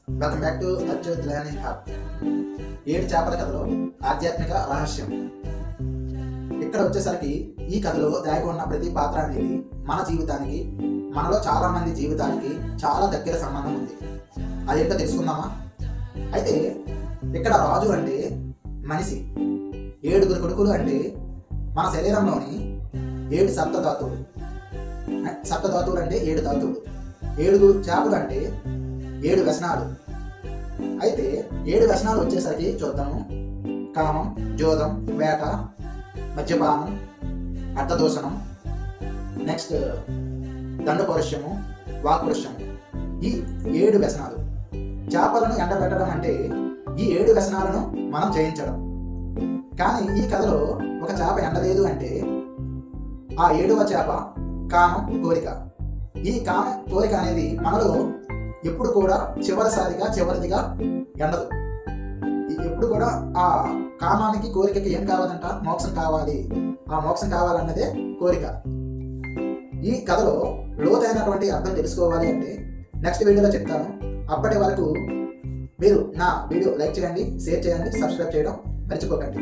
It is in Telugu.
Welcome back to Achyut learning hub. ఏడు చేపల కథలో ఆధ్యాత్మిక రహస్యం. ఇక్కడ వచ్చేసరికి ఈ కథలో దాగి ఉన్న ప్రతి పాత్ర అనేది మన జీవితానికి, మనలో చాలా మంది జీవితానికి చాలా దగ్గర సంబంధం ఉంది. అదేంటో తెలుసుకుందామా? అయితే ఇక్కడ రాజు అంటే మనిషి, ఏడుగురు కొడుకులు అంటే మన శరీరంలోని 7 సప్తధాతువులు. సప్తధాతువులు అంటే 7 ధాతువులు. 7 చేపలు అంటే 7 వ్యసనాలు. అయితే 7 వ్యసనాలు వచ్చేసరికి చూద్దాము. కామం, జోదం, వేట, మద్యపానం, అర్థదోషణం, నెక్స్ట్ దండపౌరుషము, వాక్పౌరుషము. ఈ 7 వ్యసనాలు. చేపలను ఎండబెట్టడం అంటే ఈ 7 వ్యసనాలను మనం జయించడం. కానీ ఈ కథలో ఒక చేప ఎండలేదు అంటే ఆ 7వ చేప కామం, కోరిక. ఈ కామం, కోరిక అనేది మనలో ఎప్పుడు కూడా చివరిదిగా ఎండదు. ఎప్పుడు కూడా ఆ కామానికి, కోరికకి ఏం కావాలంట? మోక్షం కావాలి. ఆ మోక్షం కావాలన్నదే కోరిక. ఈ కథలో లోతైనటువంటి అర్థం తెలుసుకోవాలి అంటే నెక్స్ట్ వీడియోలో చెప్తాను. అప్పటి వరకు మీరు నా వీడియో లైక్ చేయండి, షేర్ చేయండి, సబ్స్క్రైబ్ చేయడం మర్చిపోకండి.